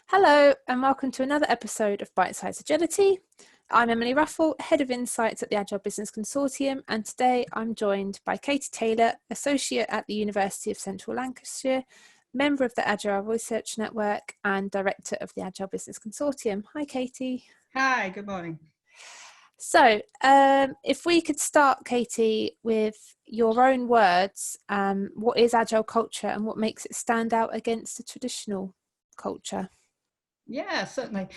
Hello and welcome to another episode of Bite Size Agility. I'm Emily Ruffle, Head of Insights at the Agile Business Consortium, and today I'm joined by Katie Taylor, Associate at the University of Central Lancashire, member of the Agile Research Network and Director of the Agile Business Consortium. Hi Katie. Hi, good morning. So if we could start, Katie, with your own words, what is Agile culture and what makes it stand out against the traditional culture? Yeah, certainly.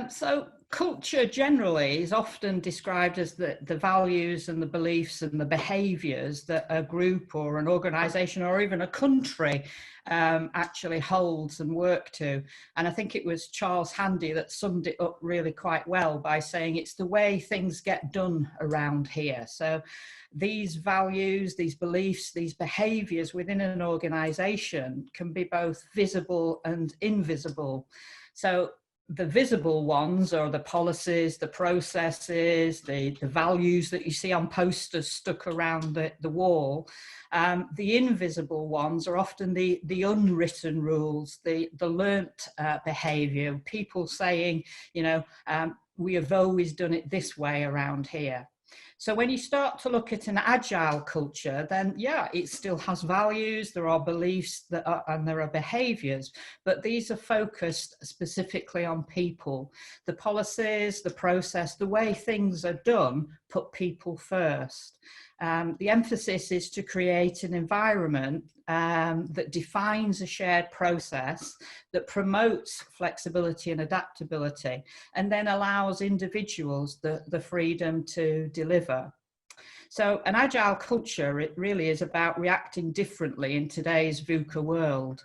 So culture generally is often described as the values and the beliefs and the behaviours that a group or an organisation or even a country actually holds and work to. And I think it was Charles Handy that summed it up really quite well by saying it's the way things get done around here. So these values, these beliefs, these behaviours within an organisation can be both visible and invisible. So the visible ones are the policies, the processes, the values that you see on posters stuck around the wall. The invisible ones are often the unwritten rules, the learnt behaviour, people saying, we have always done it this way around here. So when you start to look at an agile culture, then yeah, it still has values, there are beliefs and there are behaviours, but these are focused specifically on people. The policies, the process, the way things are done put people first. The emphasis is to create an environment that defines a shared process, that promotes flexibility and adaptability, and then allows individuals the freedom to deliver. So an agile culture, it really is about reacting differently in today's VUCA world.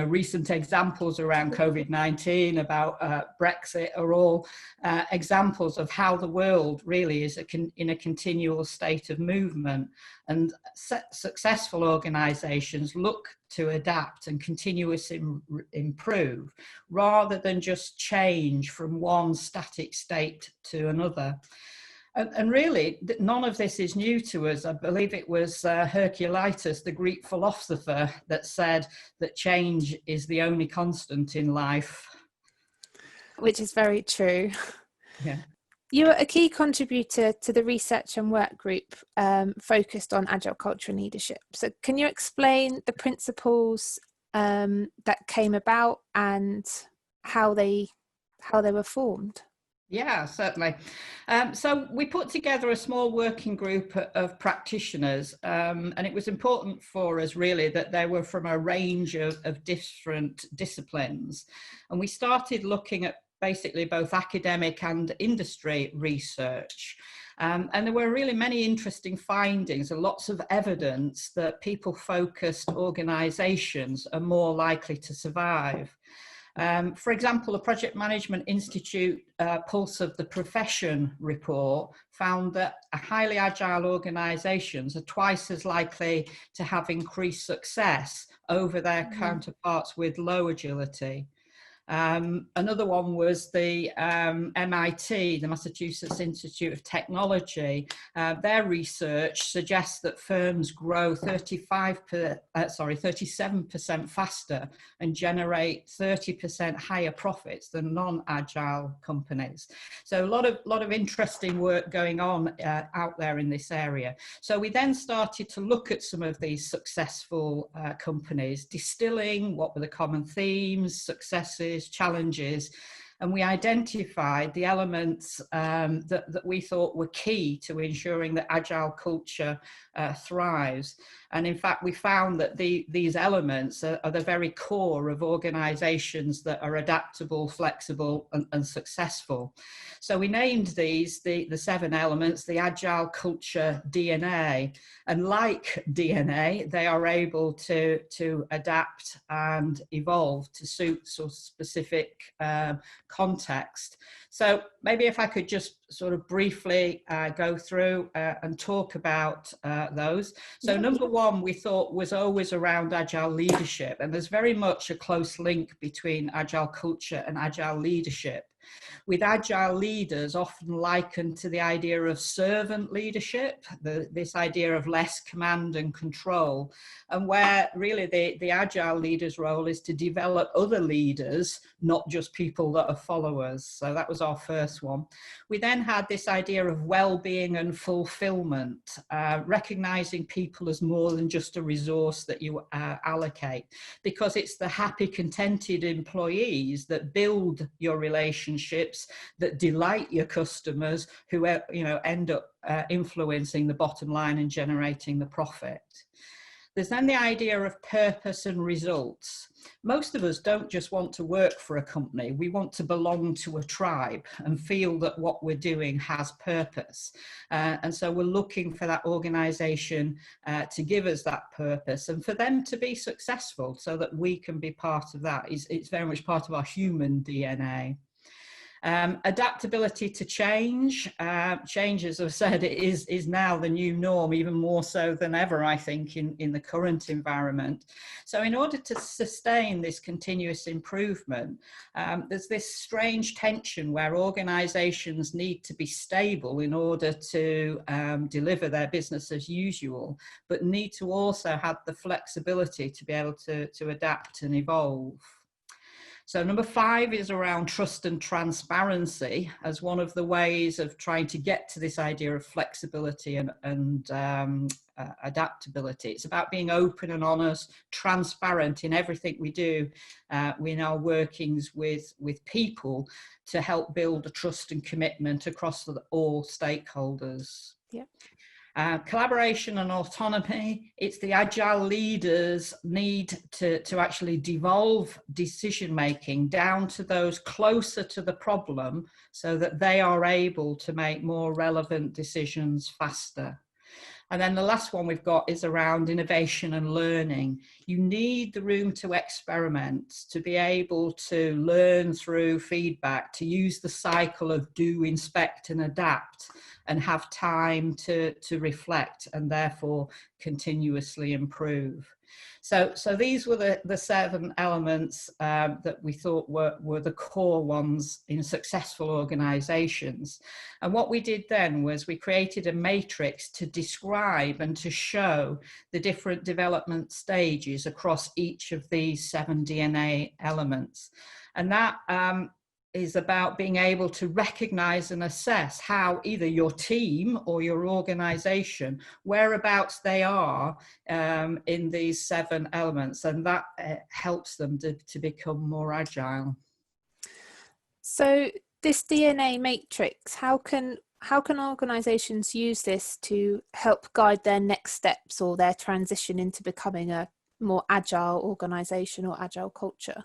Recent examples around COVID-19, about Brexit are all examples of how the world really is in a continual state of movement. And successful organisations look to adapt and continuously improve rather than just change from one static state to another. And really, none of this is new to us. I believe it was Heraclitus, the Greek philosopher, that said that change is the only constant in life. Which is very true. Yeah. You are a key contributor to the research and work group focused on Agile Culture and Leadership. So can you explain the principles that came about and how they were formed? Yeah, certainly. So we put together a small working group of practitioners, and it was important for us really that they were from a range of different disciplines. And we started looking at basically both academic and industry research. And there were really many interesting findings and lots of evidence that people-focused organisations are more likely to survive. For example, the Project Management Institute Pulse of the Profession report found that highly agile organisations are twice as likely to have increased success over their counterparts with low agility. Another one was the MIT, the Massachusetts Institute of Technology. Their research suggests that firms grow 37% faster and generate 30% higher profits than non-agile companies. So a lot of interesting work going on out there in this area. So we then started to look at some of these successful companies, distilling what were the common themes, successes, challenges, and we identified the elements that we thought were key to ensuring that agile culture thrives. And in fact, we found that these elements are the very core of organisations that are adaptable, flexible, and successful. So we named these the 7 elements, the Agile Culture DNA. And like DNA, they are able to adapt and evolve to suit sort of specific context. So maybe if I could just sort of briefly go through and talk about those. So number one, we thought was always around agile leadership, and there's very much a close link between agile culture and agile leadership. with agile leaders often likened to the idea of servant leadership, this idea of less command and control, and where really the agile leader's role is to develop other leaders, not just people that are followers. So that was our first one. We then had this idea of well-being and fulfillment, recognizing people as more than just a resource that you allocate, because it's the happy, contented employees that build your relationships, that delight your customers, who end up influencing the bottom line and generating the profit. There's then the idea of purpose and results. Most of us don't just want to work for a company. We want to belong to a tribe and feel that what we're doing has purpose. And so we're looking for that organisation to give us that purpose and for them to be successful so that we can be part of that. It's very much part of our human DNA. Adaptability to change. Change, as I've said, is now the new norm, even more so than ever, I think, in the current environment. So in order to sustain this continuous improvement, there's this strange tension where organisations need to be stable in order to deliver their business as usual, but need to also have the flexibility to be able to adapt and evolve. So number 5 is around trust and transparency as one of the ways of trying to get to this idea of flexibility and adaptability. It's about being open and honest, transparent in everything we do in our workings with people to help build a trust and commitment across all stakeholders. Yeah. Collaboration and autonomy. It's the agile leaders need to actually devolve decision making down to those closer to the problem so that they are able to make more relevant decisions faster. And then the last one we've got is around innovation and learning. You need the room to experiment, to be able to learn through feedback, to use the cycle of do, inspect and adapt, and have time to reflect and therefore continuously improve. So these were the 7 elements that we thought were the core ones in successful organisations. And what we did then was we created a matrix to describe and to show the different development stages across each of these 7 DNA elements. And that is about being able to recognise and assess how either your team or your organisation, whereabouts they are in these 7 elements, and that helps them to become more agile. So this DNA matrix, how can organisations use this to help guide their next steps or their transition into becoming a more agile organisation or agile culture?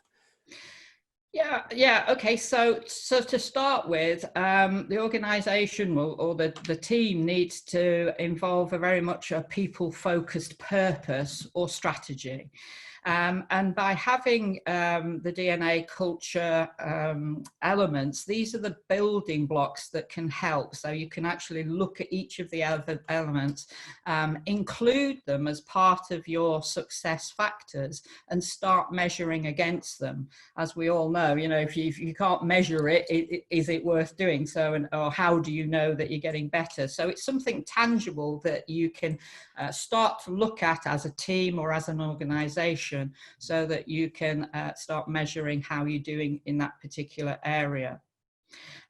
Yeah. Okay. So to start with, the organisation or the team needs to involve very much a people-focused purpose or strategy. And by having the DNA culture elements, these are the building blocks that can help. So you can actually look at each of the other elements, include them as part of your success factors and start measuring against them. As we all know, if you can't measure it, is it worth doing so? Or how do you know that you're getting better? So it's something tangible that you can start to look at as a team or as an organisation, so that you can start measuring how you're doing in that particular area.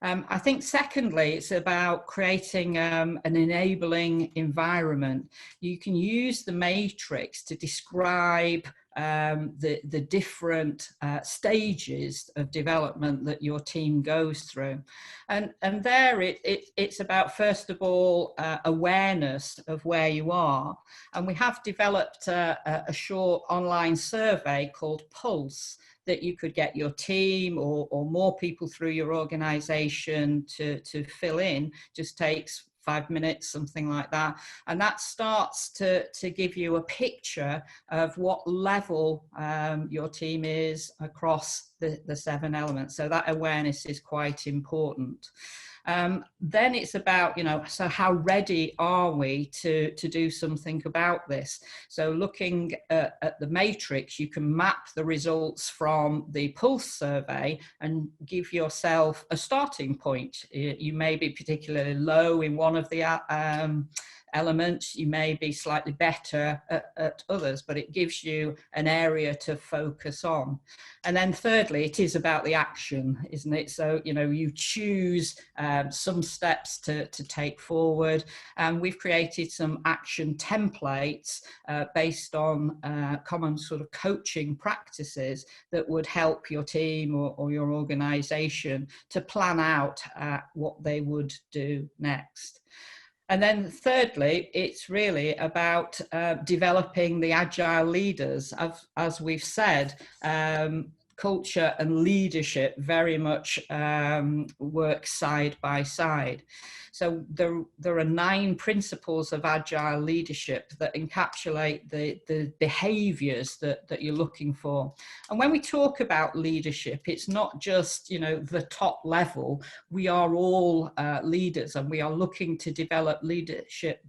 I think secondly, it's about creating an enabling environment. You can use the matrix to describe the different stages of development that your team goes through. And there it's about, first of all, awareness of where you are. And we have developed a short online survey called Pulse that you could get your team or more people through your organisation to fill in. Just takes 5 minutes, something like that. And that starts to give you a picture of what level your team is across the 7 elements. So that awareness is quite important. Then it's about, so how ready are we to do something about this? So looking at the matrix, you can map the results from the pulse survey and give yourself a starting point. You may be particularly low in one of the elements, you may be slightly better at others, but it gives you an area to focus on. And then thirdly, it is about the action, isn't it? So, you choose some steps to take forward. And we've created some action templates based on common sort of coaching practices that would help your team or your organization to plan out what they would do next. And then thirdly, it's really about developing the agile leaders. As we've said, culture and leadership very much work side by side. So there are 9 principles of agile leadership that encapsulate the behaviors that you're looking for. And when we talk about leadership, it's not just, the top level. We are all leaders, and we are looking to develop leadership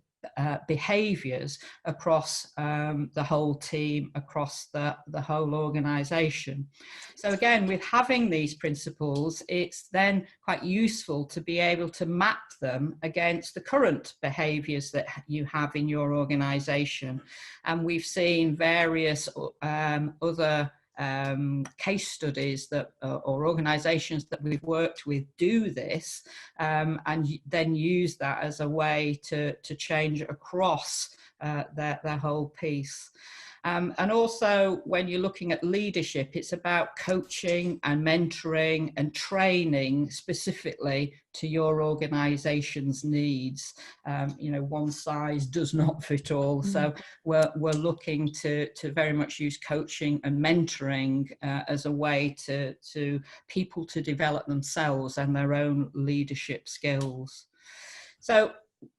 behaviors across the whole team, across the whole organization. So again, with having these principles, it's then quite useful to be able to map them against the current behaviors that you have in your organization. And we've seen various other case studies that or organizations that we've worked with do this, and then use that as a way to change across their whole piece. And also, when you're looking at leadership, it's about coaching and mentoring and training specifically to your organization's needs. One size does not fit all. So we're looking to very much use coaching and mentoring as a way to people to develop themselves and their own leadership skills. So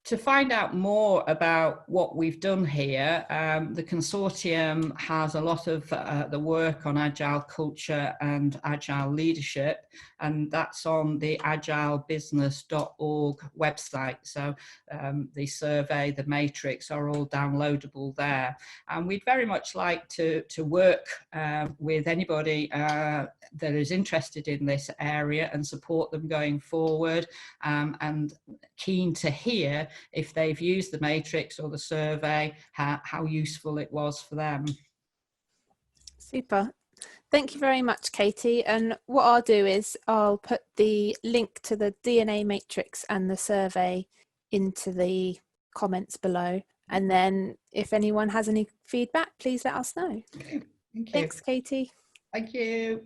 to find out more about what we've done here, the consortium has a lot of the work on agile culture and agile leadership, and that's on the agilebusiness.org website. So the survey, the matrix are all downloadable there. And we'd very much like to work with anybody that is interested in this area and support them going forward, and keen to hear if they've used the matrix or the survey, how useful it was for them. Super. Thank you very much, Katie. And what I'll do is I'll put the link to the DNA matrix and the survey into the comments below. And then if anyone has any feedback, please let us know. Okay. Thank you. Thanks, Katie. Thank you.